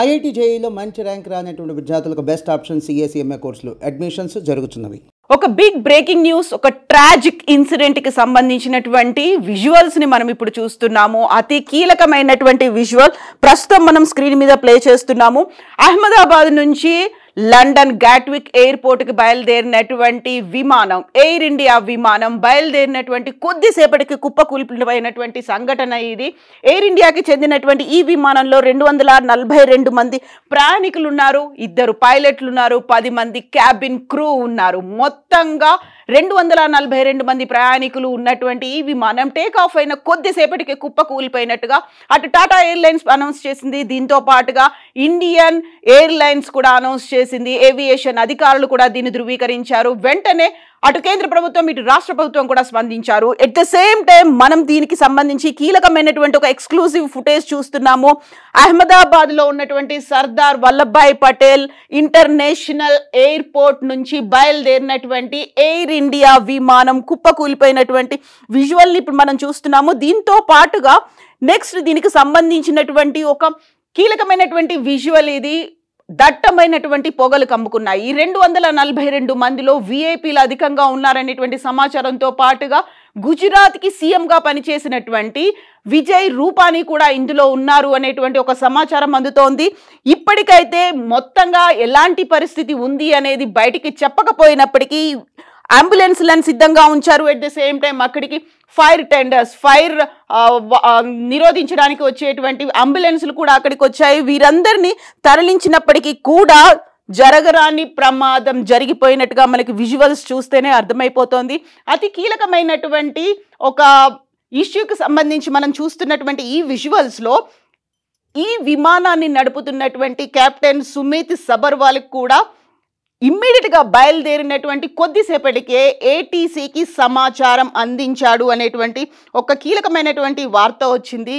IIT జేఈలో మంచి rank రానటువంటి విద్యార్థులకు బెస్ట్ ఆప్షన్ సిఎస్ఈఎంఏ కోర్సులు అడ్మిషన్స్ జరుగుతున్నవి. ఒక బిగ్ బ్రేకింగ్ న్యూస్, ఒక ట్రాజిక్ ఇన్సిడెంట్ కి సంబంధించినటువంటి విజువల్స్ ని మనం ఇప్పుడు చూస్తున్నాము. అతి కీలకమైనటువంటి విజువల్ ప్రస్తుతం మనం స్క్రీన్ మీద ప్లే చేస్తున్నాము. అహ్మదాబాద్ నుంచి లండన్ గాట్విక్ ఎయిర్పోర్ట్ కి బయలుదేరినటువంటి విమానం, ఎయిర్ ఇండియా విమానం బయలుదేరినటువంటి కొద్దిసేపటికి కుప్పకూలిపోయినటువంటి సంఘటన ఇది. ఎయిర్ ఇండియాకి చెందినటువంటి ఈ విమానంలో 242 మంది ప్రయాణికులు ఉన్నారు, 2 పైలట్లు ఉన్నారు, 10 మంది క్యాబిన్ క్రూ ఉన్నారు. మొత్తంగా 242 మంది ప్రయాణికులు ఉన్నటువంటి ఈ విమానం టేక్ ఆఫ్ అయిన కొద్దిసేపటికి కుప్పకూలిపోయినట్టుగా అటు టాటా ఎయిర్లైన్స్ అనౌన్స్ చేసింది. దీంతో పాటుగా ఇండియన్ ఎయిర్లైన్స్ కూడా అనౌన్స్ చేసింది. ఏవియేషన్ అధికారులు కూడా దీన్ని ధృవీకరించారు. వెంటనే అటు కేంద్ర ప్రభుత్వం ఇటు రాష్ట్ర ప్రభుత్వం కూడా స్పందించారు. ఎట్ ద సేమ్ టైం మనం దీనికి సంబంధించి కీలకమైనటువంటి ఒక ఎక్స్క్లూజివ్ ఫుటేజ్ చూస్తున్నాము. అహ్మదాబాద్ లో ఉన్నటువంటి సర్దార్ వల్లభాయ్ పటేల్ ఇంటర్నేషనల్ ఎయిర్పోర్ట్ నుంచి బయలుదేరినటువంటి ఎయిర్ ఇండియా విమానం కుప్పకూలిపోయినటువంటి విజువల్ ని ఇప్పుడు మనం చూస్తున్నాము. దీంతో పాటుగా నెక్స్ట్ దీనికి సంబంధించినటువంటి ఒక కీలకమైనటువంటి విజువల్ ఇది. దట్టమైనటువంటి పొగలు కమ్ముకున్నాయి. ఈ 242 మందిలో విఐపీలు అధికంగా ఉన్నారనేటువంటి సమాచారంతో పాటుగా గుజరాత్కి సీఎంగా పనిచేసినటువంటి విజయ్ రూపానీ కూడా ఇందులో ఉన్నారు అనేటువంటి ఒక సమాచారం అందుతోంది. ఇప్పటికైతే మొత్తంగా ఎలాంటి పరిస్థితి ఉంది అనేది బయటికి చెప్పకపోయినప్పటికీ అంబులెన్స్లను సిద్ధంగా ఉంచారు. ఎట్ ద సేమ్ టైం అక్కడికి ఫైర్ టెండర్స్, ఫైర్ నిరోధించడానికి వచ్చేటువంటి అంబులెన్స్లు కూడా అక్కడికి వచ్చాయి. వీరందరినీ తరలించినప్పటికీ కూడా జరగరాని ప్రమాదం జరిగిపోయినట్టుగా మనకి విజువల్స్ చూస్తేనే అర్థమైపోతోంది. అతి కీలకమైనటువంటి ఒక ఇష్యూకి సంబంధించి మనం చూస్తున్నటువంటి ఈ విజువల్స్లో ఈ విమానాన్ని నడుపుతున్నటువంటి కెప్టెన్ సుమిత్ సబర్వాల్ కూడా ఇమ్మీడియట్గా బయలుదేరినటువంటి కొద్దిసేపటికే ఏటీసీకి సమాచారం అందించాడు అనేటువంటి ఒక కీలకమైనటువంటి వార్త వచ్చింది.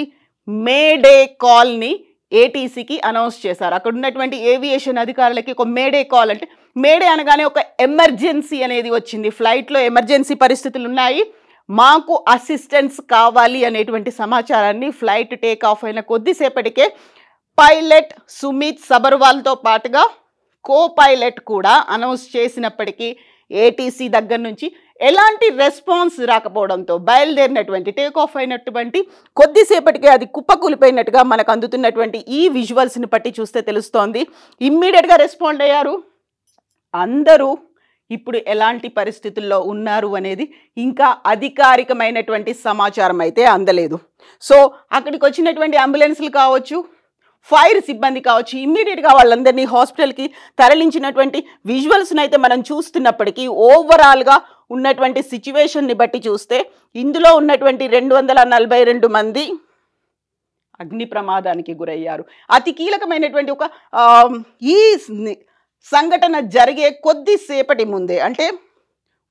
మేడే కాల్ని ఏటీసీకి అనౌన్స్ చేశారు. అక్కడ ఉన్నటువంటి ఏవియేషన్ అధికారులకి ఒక మేడే కాల్, అంటే మేడే అనగానే ఒక ఎమర్జెన్సీ అనేది వచ్చింది. ఫ్లైట్లో ఎమర్జెన్సీ పరిస్థితులు ఉన్నాయి, మాకు అసిస్టెన్స్ కావాలి అనేటువంటి సమాచారాన్ని ఫ్లైట్ టేక్ ఆఫ్ అయిన కొద్దిసేపటికే పైలట్ సుమిత్ సబర్వాల్తో పాటుగా కో పైలట్ కూడా అనౌన్స్ చేసినప్పటికీ ఏటీసీ దగ్గర నుంచి ఎలాంటి రెస్పాన్స్ రాకపోవడంతో బయలుదేరినటువంటి టేక్ ఆఫ్ అయినటువంటి కొద్దిసేపటికే అది కుప్పకూలిపోయినట్టుగా మనకు అందుతున్నటువంటి ఈ విజువల్స్ని బట్టి చూస్తే తెలుస్తోంది. ఇమ్మీడియట్గా రెస్పాండ్ అయ్యారు. అందరూ ఇప్పుడు ఎలాంటి పరిస్థితుల్లో ఉన్నారు అనేది ఇంకా అధికారికమైనటువంటి సమాచారం అయితే అందలేదు. సో అక్కడికి వచ్చినటువంటి అంబులెన్స్లు కావచ్చు, ఫైర్ సిబ్బంది కావచ్చు, ఇమ్మీడియట్గా వాళ్ళందరినీ హాస్పిటల్కి తరలించినటువంటి విజువల్స్ని అయితే మనం చూస్తున్నప్పటికీ ఓవరాల్గా ఉన్నటువంటి సిచ్యువేషన్ని బట్టి చూస్తే ఇందులో ఉన్నటువంటి 242 మంది అగ్ని ప్రమాదానికి గురయ్యారు. అతి కీలకమైనటువంటి ఒక ఈ సంఘటన జరిగే కొద్దిసేపటి ముందే, అంటే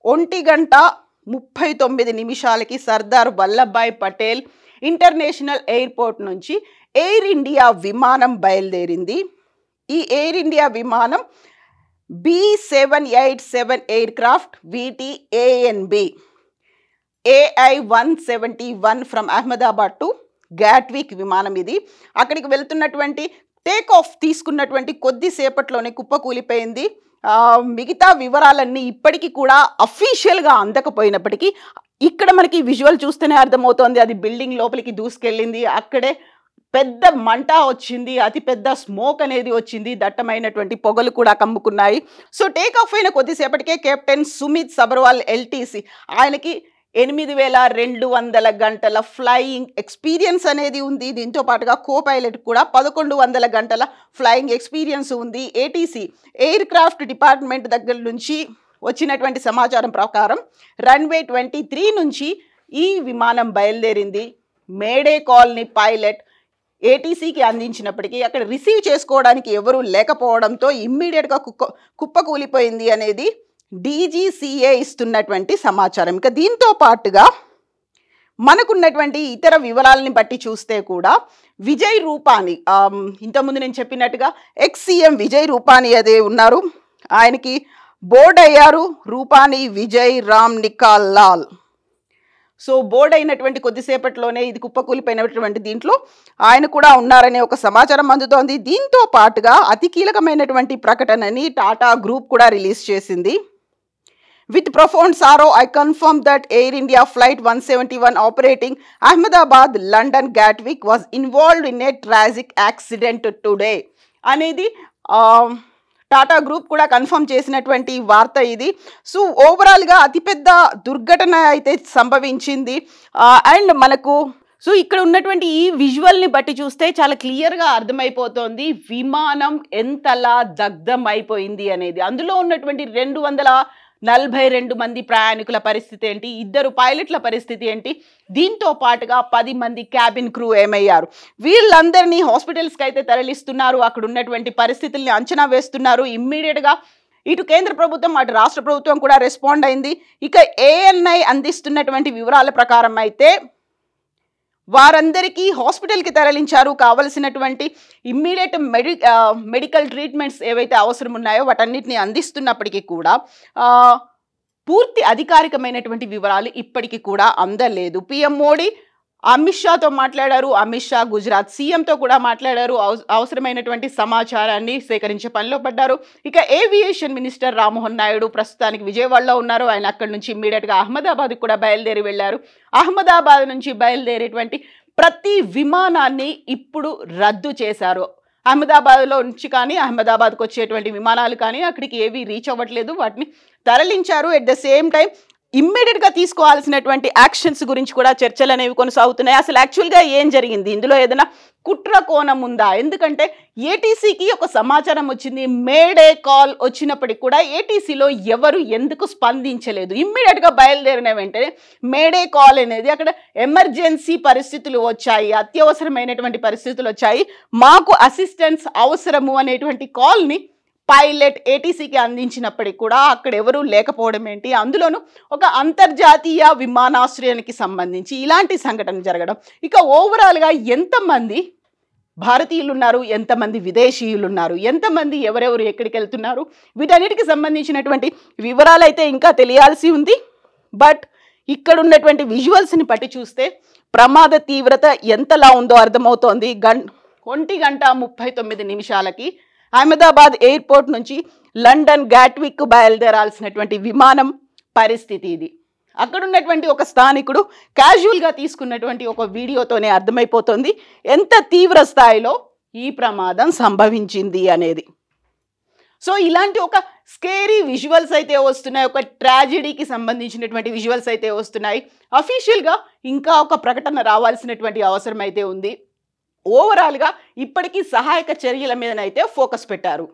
1:39 సర్దార్ వల్లభాయ్ పటేల్ ఇంటర్నేషనల్ ఎయిర్పోర్ట్ నుంచి ఎయిర్ ఇండియా విమానం బయలుదేరింది. ఈ ఎయిర్ ఇండియా విమానం B787 aircraft VTANB AI-171 from Ahmedabad to Gatwick విమానం ఇది. అక్కడికి వెళ్తున్నటువంటి టేక్ ఆఫ్ తీసుకున్నటువంటి కొద్దిసేపట్లోనే కుప్పకూలిపోయింది. మిగతా వివరాలన్నీ ఇప్పటికీ కూడా అఫీషియల్గా అందకపోయినప్పటికీ ఇక్కడ మనకి విజువల్ చూస్తేనే అర్థమవుతోంది. అది బిల్డింగ్ లోపలికి దూసుకెళ్ళింది, అక్కడే పెద్ద మంట వచ్చింది, అతి పెద్ద స్మోక్ అనేది వచ్చింది, దట్టమైనటువంటి పొగలు కూడా కమ్ముకున్నాయి. సో టేక్ ఆఫ్ అయిన కొద్దిసేపటికే కెప్టెన్ సుమిత్ సబర్వాల్ ఎల్టీసీ, ఆయనకి 8200 గంటల ఫ్లయింగ్ ఎక్స్పీరియన్స్ అనేది ఉంది. దీంతో పాటుగా కో పైలట్ కూడా 1100 గంటల ఫ్లయింగ్ ఎక్స్పీరియన్స్ ఉంది. ఏటీసీ ఎయిర్ క్రాఫ్ట్ డిపార్ట్మెంట్ దగ్గర నుంచి వచ్చినటువంటి సమాచారం ప్రకారం రన్వే 23 నుంచి ఈ విమానం బయలుదేరింది. మేడే కాల్ని పైలట్ ఏటీసీకి అందించినప్పటికీ అక్కడ రిసీవ్ చేసుకోవడానికి ఎవరూ లేకపోవడంతో ఇమ్మీడియట్గా కుప్పకూలిపోయింది అనేది డీజీసీఏ ఇస్తున్నటువంటి సమాచారం. ఇక దీంతో పాటుగా మనకున్నటువంటి ఇతర వివరాలని బట్టి చూస్తే కూడా విజయ్ రూపానీ, ఇంతకుముందు నేను చెప్పినట్టుగా ఎక్స్ సీఎం విజయ్ రూపానీ అదే ఉన్నారు. ఆయనకి బోర్డ్ అయ్యారు రూపానీ విజయ్ రామ్ నికాల్ లాల్. సో బోర్డు అయినటువంటి కొద్దిసేపట్లోనే ఇది కుప్పకూలిపోయినటువంటి దీంట్లో ఆయన కూడా ఉన్నారనే ఒక సమాచారం అందుతోంది. దీంతో పాటుగా అతి కీలకమైనటువంటి ప్రకటనని టాటా గ్రూప్ కూడా రిలీజ్ చేసింది. With profound sorrow, I confirm that Air India Flight 171 operating Ahmedabad-London Gatwick was involved in a tragic accident today. అనేది టాటా గ్రూప్ కూడా కన్ఫర్మ్ చేసినటువంటి వార్త ఇది. సో ఓవరాల్గా అతిపెద్ద దుర్ఘటన అయితే సంభవించింది. అండ్ మనకు సో ఇక్కడ ఉన్నటువంటి ఈ విజువల్ని బట్టి చూస్తే చాలా క్లియర్గా అర్థమైపోతుంది విమానం ఎంతలా దగ్ధం అయిపోయింది అనేది. అందులో ఉన్నటువంటి 242 మంది ప్రయాణికుల పరిస్థితి ఏంటి, 2 పైలట్ల పరిస్థితి ఏంటి, దీంతో పాటుగా 10 మంది క్యాబిన్ క్రూ ఏమయ్యారు. వీళ్ళందరినీ హాస్పిటల్స్కి అయితే తరలిస్తున్నారు. అక్కడ ఉన్నటువంటి పరిస్థితుల్ని అంచనా వేస్తున్నారు. ఇమ్మీడియట్గా ఇటు కేంద్ర ప్రభుత్వం అటు రాష్ట్ర ప్రభుత్వం కూడా రెస్పాండ్ అయింది. ఇక ANI అందిస్తున్నటువంటి వివరాల ప్రకారం అయితే వారందరికీ హాస్పిటల్కి తరలించారు. కావలసినటువంటి ఇమ్మీడియట్ మెడికల్ ట్రీట్మెంట్స్ ఏవైతే అవసరం ఉన్నాయో వాటన్నిటిని అందిస్తున్నప్పటికీ కూడా పూర్తి అధికారికమైనటువంటి వివరాలు ఇప్పటికీ కూడా అందలేదు. PM మోడీ అమిత్ షాతో మాట్లాడారు. అమిత్ షా గుజరాత్ సీఎంతో కూడా మాట్లాడారు. అవసరమైనటువంటి సమాచారాన్ని సేకరించే పనిలో పడ్డారు. ఇక ఏవియేషన్ మినిస్టర్ రామ్మోహన్ నాయుడు ప్రస్తుతానికి విజయవాడలో ఉన్నారు. ఆయన అక్కడి నుంచి ఇమ్మీడియట్గా అహ్మదాబాద్కి కూడా బయలుదేరి వెళ్ళారు. అహ్మదాబాద్ నుంచి బయలుదేరేటువంటి ప్రతి విమానాన్ని ఇప్పుడు రద్దు చేశారు. అహ్మదాబాద్లో నుంచి కానీ అహ్మదాబాద్కి వచ్చేటువంటి విమానాలు కానీ అక్కడికి ఏవి రీచ్ అవ్వట్లేదు. వాటిని తరలించారు. ఎట్ ద సేమ్ టైం ఇమ్మీడియట్గా తీసుకోవాల్సినటువంటి యాక్షన్స్ గురించి కూడా చర్చలు అనేవి కొనసాగుతున్నాయి. అసలు యాక్చువల్గా ఏం జరిగింది, ఇందులో ఏదైనా కుట్ర కోణం ఉందా? ఎందుకంటే ఏటీసీకి ఒక సమాచారం వచ్చింది, మేడే కాల్ వచ్చినప్పటికి కూడా ఏటీసీలో ఎవరు ఎందుకు స్పందించలేదు. ఇమ్మీడియట్గా బయలుదేరిన వెంటనే మేడే కాల్ అనేది అక్కడ ఎమర్జెన్సీ పరిస్థితులు వచ్చాయి, అత్యవసరమైనటువంటి పరిస్థితులు వచ్చాయి, మాకు అసిస్టెన్స్ అవసరము అనేటువంటి కాల్ని పైలట్ ఏటీసీకి అందించినప్పటికీ కూడా అక్కడ ఎవరూ లేకపోవడం ఏంటి, అందులోనూ ఒక అంతర్జాతీయ విమానాశ్రయానికి సంబంధించి ఇలాంటి సంఘటన జరగడం. ఇక ఓవరాల్గా ఎంతమంది భారతీయులు ఉన్నారు, ఎంతమంది విదేశీయులు ఉన్నారు, ఎంతమంది ఎవరెవరు ఎక్కడికి వెళ్తున్నారు, వీటన్నిటికి సంబంధించినటువంటి వివరాలు అయితే ఇంకా తెలియాల్సి ఉంది. బట్ ఇక్కడ ఉన్నటువంటి విజువల్స్ని బట్టి చూస్తే ప్రమాద తీవ్రత ఎంతలా ఉందో అర్థమవుతోంది. 1:39 అహ్మదాబాద్ ఎయిర్పోర్ట్ నుంచి లండన్ గాట్విక్ బయలుదేరాల్సినటువంటి విమానం పరిస్థితి ఇది. అక్కడ ఉన్నటువంటి ఒక స్థానికుడు క్యాజువల్గా తీసుకున్నటువంటి ఒక వీడియోతోనే అర్థమైపోతుంది ఎంత తీవ్ర స్థాయిలో ఈ ప్రమాదం సంభవించింది అనేది. సో ఇలాంటి ఒక స్కేరీ విజువల్స్ అయితే వస్తున్నాయి, ఒక ట్రాజెడీకి సంబంధించినటువంటి విజువల్స్ అయితే వస్తున్నాయి. అఫీషియల్గా ఇంకా ఒక ప్రకటన రావాల్సినటువంటి అవసరం అయితే ఉంది. ఓవరాల్గా ఇప్పటికీ సహాయక చర్యల మీదనైతే ఫోకస్ పెట్టారు.